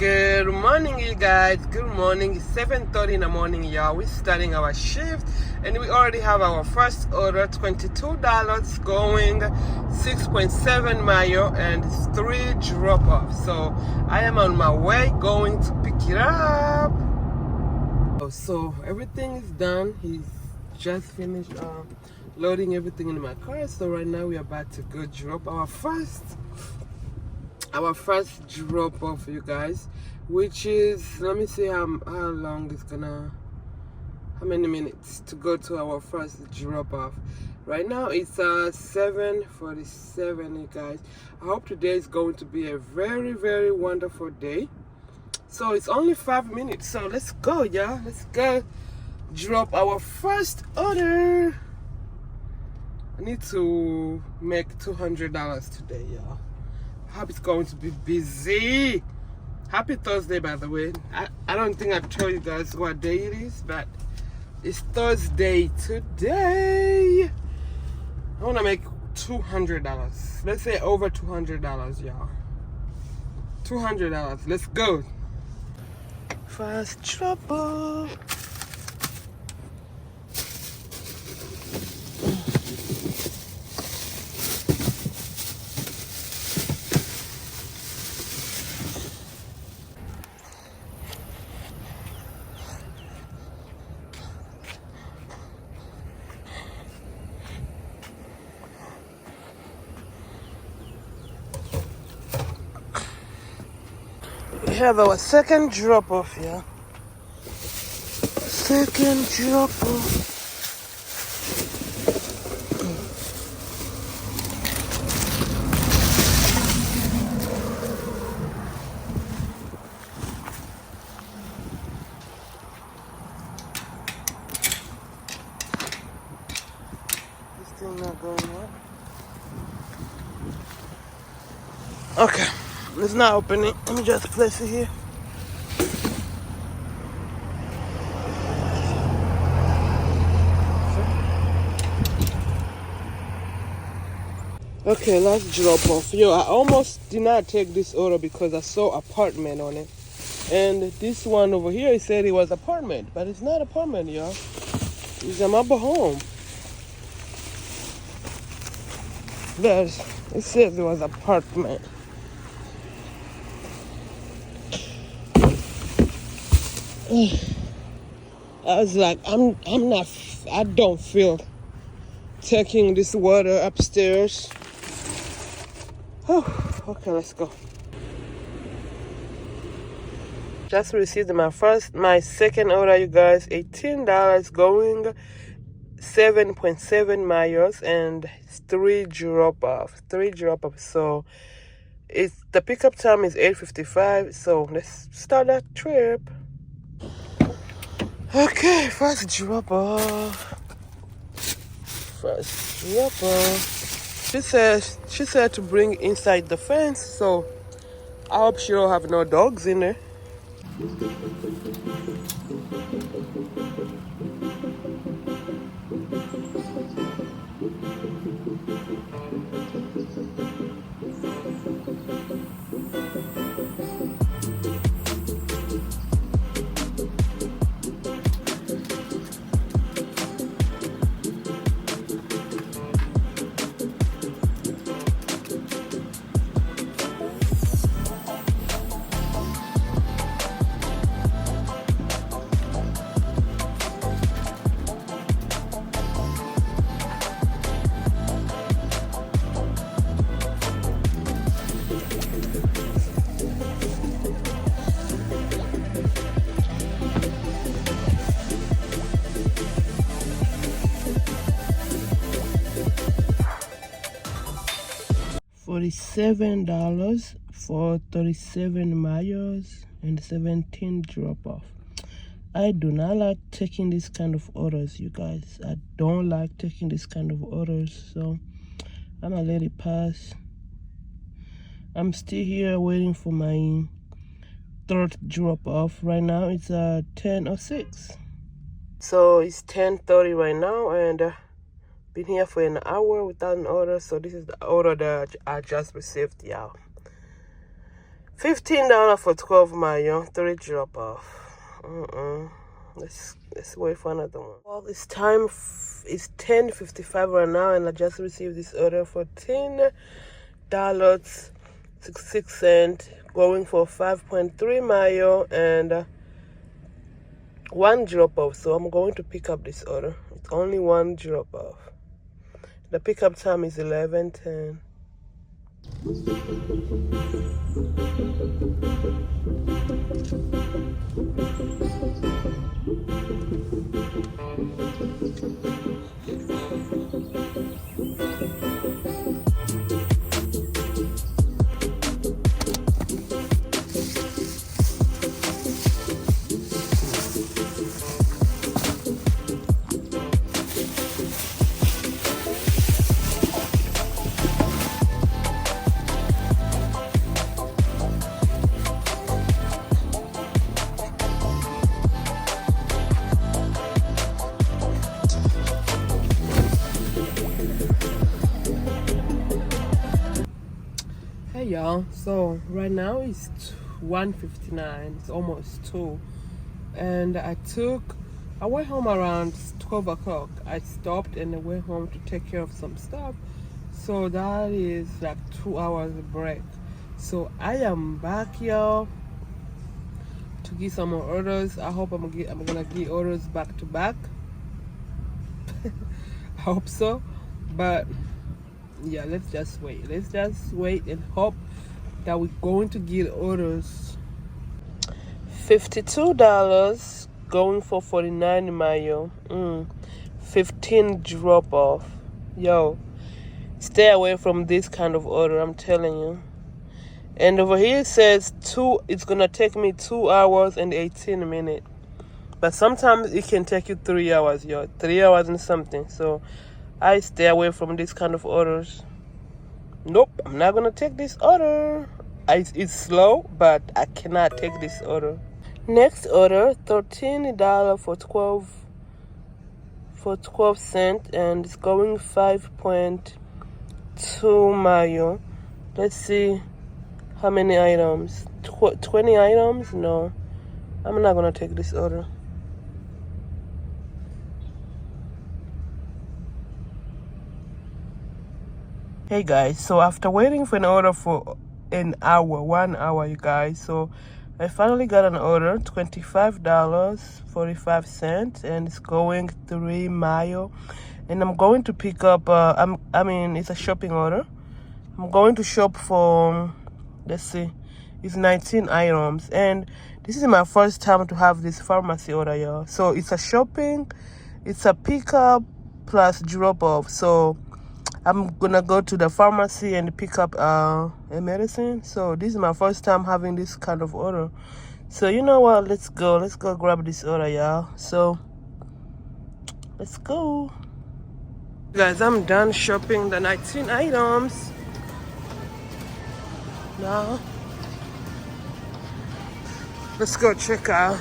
Good morning, you guys. Good morning. It's 7:30 in the morning, y'all. We're starting our shift, and we already have our first order, $22 going 6.7 mile and 3 drop off. So I am on my way going to pick it up. So everything is done. He's just finished loading everything in my car. So right now we're about to go drop our first drop off, you guys, which is, let me see how long it's gonna, how many minutes to go to our first drop off. Right now it's 7:47, you guys. I hope today is going to be a very, very wonderful day. So it's only 5 minutes, so let's go, y'all. Let's go drop our first order. I need to make $200 today, y'all. I hope it's going to be busy. Happy Thursday, by the way. I don't think I've told you guys what day it is, but it's Thursday today. I want to make $200. Let's say over $200, y'all. $200. Let's go. First trouble. We have our second drop off here. Second drop off. This thing not going up. Okay. It's not opening. Let me just place it here. Okay, let's drop off. Yo, I almost did not take this order because I saw apartment on it. And this one over here, it said it was apartment. But it's not apartment, y'all. It's a mobile home. It says it was apartment. I was like, I don't feel taking this water upstairs. Oh, okay, let's go. Just received my second order, you guys. $18 going 7.7 miles and 3 drop off. So the pickup time is 8:55. So let's start that trip. Okay, first drop off. She said to bring inside the fence, so I hope she don't have no dogs in there. $47 for 37 miles and 17 drop off. I do not like taking this kind of orders, you guys. I don't like taking this kind of orders, so I'm gonna let it pass. I'm still here waiting for my third drop off. Right now it's 10:06. So it's 10:30 right now, and been here for an hour without an order. So this is the order that I just received, y'all. $15 for 12 mayo, 3 drop off. Let's wait for another one. Well, it's time. It's 10:55 right now, and I just received this order for $10.66, going for 5.3 mayo and 1 drop off. So I'm going to pick up this order. It's only 1 drop off. The pickup time is 11:10. Hey y'all, so right now it's 1:59. It's almost 2, and I went home around 12 o'clock. I stopped and I went home to take care of some stuff, so that is like 2 hours break. So I am back, y'all, to get some more orders. I hope I'm gonna get orders back to back. I hope so, but yeah, let's just wait and hope that we're going to get orders. $52 going for 49 mayo. 15 drop off. Yo, stay away from this kind of order, I'm telling you. And over here it says it's gonna take me 2 hours and 18 minutes, but sometimes it can take you 3 hours, yo. 3 hours and something. So I stay away from this kind of orders. Nope, I'm not gonna take this order. It's slow, but I cannot take this order. Next order, $13 for 12 cents, and it's going 5.2 mayo. Let's see how many items. 20 items? No, I'm not gonna take this order. Hey guys, so after waiting for an order for an hour, 1 hour, you guys, so I finally got an order, $25.45, and it's going 3 mayo, and I'm going to pick up it's a shopping order. I'm going to shop for, let's see, it's 19 items, and this is my first time to have this pharmacy order, y'all. So it's a pickup plus drop off. So I'm gonna go to the pharmacy and pick up a medicine. So this is my first time having this kind of order. So you know what? Let's go grab this order, y'all. So let's go. Guys, I'm done shopping the 19 items. Now let's go check out.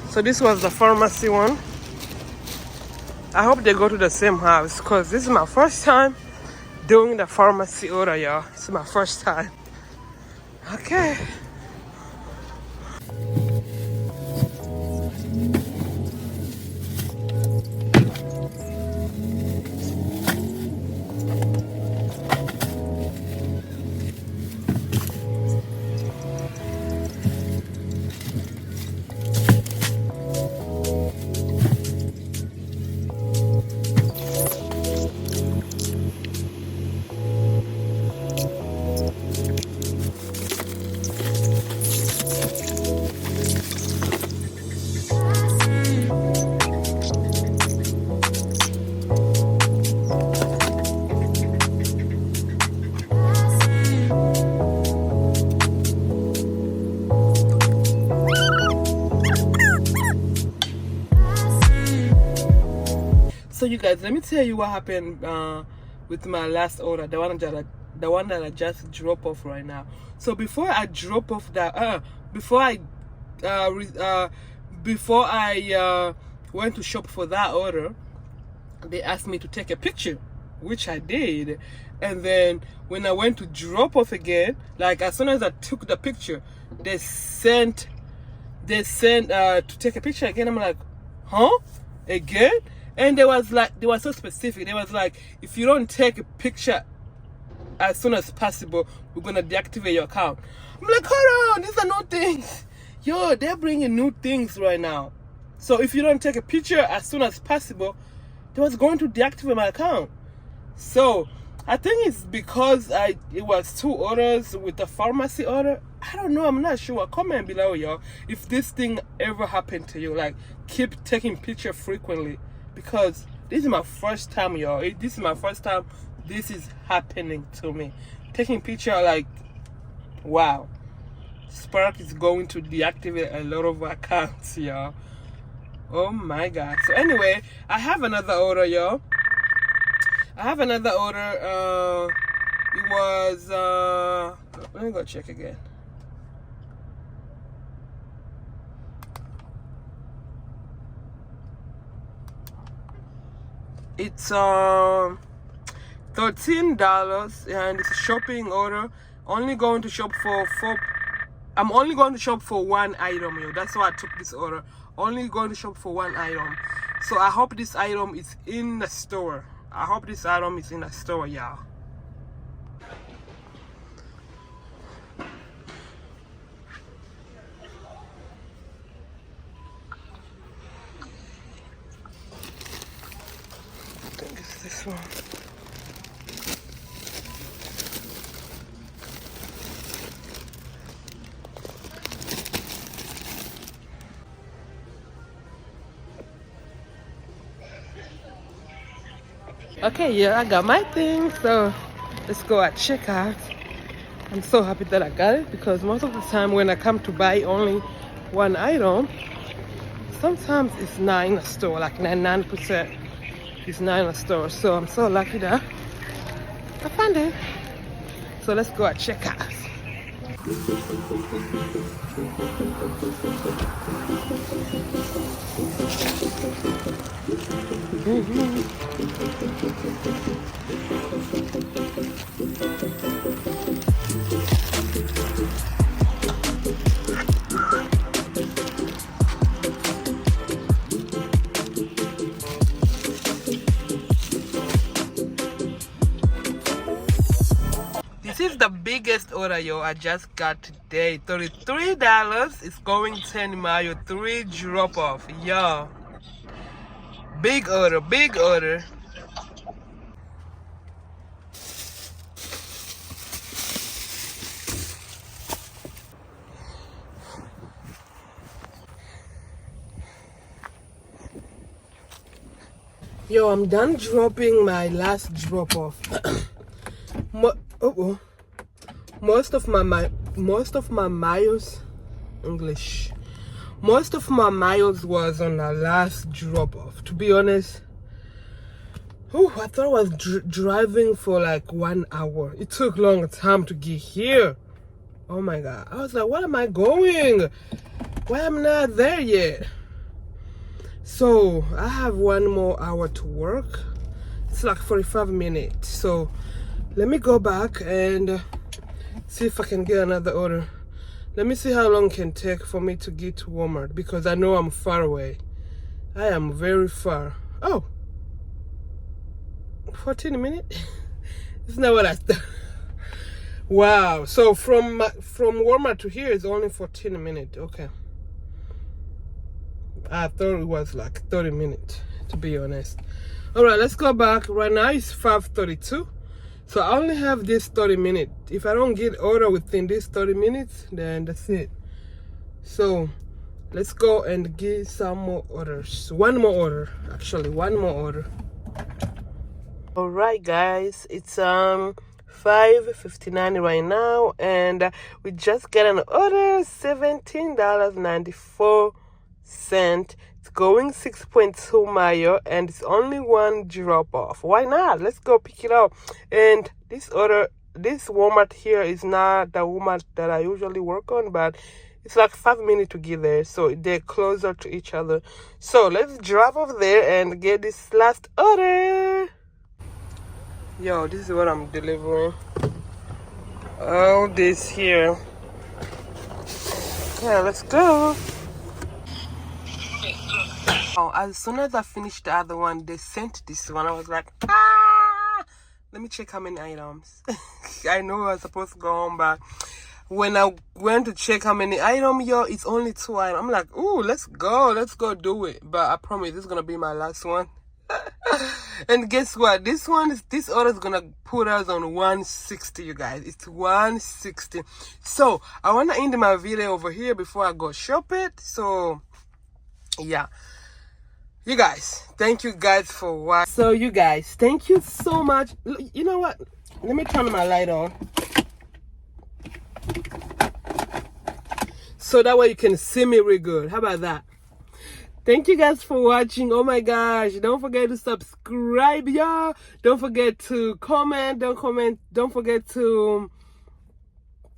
So this was the pharmacy one. I hope they go to the same house, because this is my first time doing the pharmacy order, y'all. It's my first time. Okay. So you guys, let me tell you what happened with my last order, the one that I just drop off right now. So before I drop off that, before I went to shop for that order, they asked me to take a picture, which I did. And then when I went to drop off again, like as soon as I took the picture, they sent to take a picture again. I'm like, huh? Again? And they were so specific. They was like, if you don't take a picture as soon as possible, we're gonna deactivate your account. I'm like, hold on, these are new things. Yo, they're bringing new things right now. So if you don't take a picture as soon as possible, they was going to deactivate my account. So I think it's because it was 2 orders with the pharmacy order. I don't know, I'm not sure. Comment below, y'all, if this thing ever happened to you. Like, keep taking picture frequently, because this is my first time, y'all. This is my first time this is happening to me. Taking picture, like, wow. Spark is going to deactivate a lot of accounts, y'all. Oh my god. So anyway, I have another order, y'all. I have another order. It was let me go check again. It's $13 and it's a shopping order. Only going to shop for I'm only going to shop for 1 item, yo. That's why I took this order. Only going to shop for 1 item. So I hope this item is in the store. I hope this item is in the store, y'all. I think it's this one. Okay, yeah, I got my thing, so let's go at checkout. I'm so happy that I got it, because most of the time when I come to buy only 1 item, sometimes it's not in the store, like 99% is not in the store. So I'm so lucky that I found it. So let's go at checkout. This is the biggest order, yo, I just got today. $33. It's going 10 mile, 3 drop off, yo. Big order, big order. Yo, I'm done dropping my last drop off. Most of my miles was on the last drop off. To be honest, I thought I was driving for like 1 hour. It took long time to get here. Oh my god, I was like, where am I going? Why am I not there yet? So I have 1 more hour to work. It's like 45 minutes. So let me go back and see if I can get another order. Let me see how long it can take for me to get to Walmart, because I know I'm far away. I am very far. Oh, 14 minutes? Isn't that what I thought? Wow. So from Walmart to here is only 14 minutes. Okay. I thought it was like 30 minutes, to be honest. All right, let's go back. Right now it's 5:32. So I only have this 30 minutes. If I don't get order within this 30 minutes, then that's it. So let's go and get some more orders. 1 more order, actually, 1 more order. All right, guys, it's 5:59 right now, and we just got an order, $17.94. It's going 6.2 mile, and it's only 1 drop off. Why not? Let's go pick it up. And this Walmart here is not the Walmart that I usually work on, but it's like 5 minutes to get there, so they're closer to each other. So let's drive over there and get this last order. Yo, this is what I'm delivering. All this here. Okay, let's go. Oh, as soon as I finished the other one, they sent this one. I was like, let me check how many items. I know I was supposed to go home, but when I went to check how many items, yo, it's only 2 items. I'm like, ooh, let's go do it. But I promise this is gonna be my last one. And guess what? This order is gonna put us on 160, you guys. It's 160. So I wanna end my video over here before I go shop it. So yeah. You guys, thank you guys for watching. So you guys, thank you so much. You know what? Let me turn my light on. So that way you can see me real good. How about that? Thank you guys for watching. Oh my gosh. Don't forget to subscribe, y'all. Don't forget to comment. Don't forget to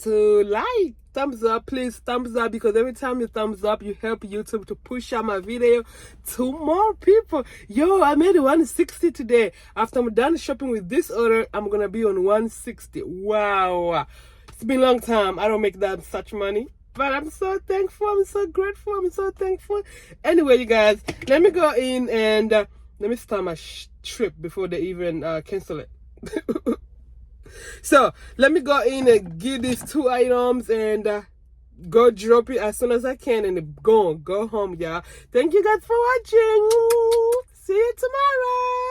like. Thumbs up, please. Thumbs up, because every time you thumbs up, you help YouTube to push out my video to more people. Yo, I made 160 today. After I'm done shopping with this order, I'm gonna be on 160. Wow. It's been a long time. I don't make that such money. But I'm so thankful. I'm so grateful. I'm so thankful. Anyway, you guys, let me go in and let me start my trip before they even cancel it. So let me go in and get these 2 items and go drop it as soon as I can and go home, y'all. Thank you guys for watching. See you tomorrow.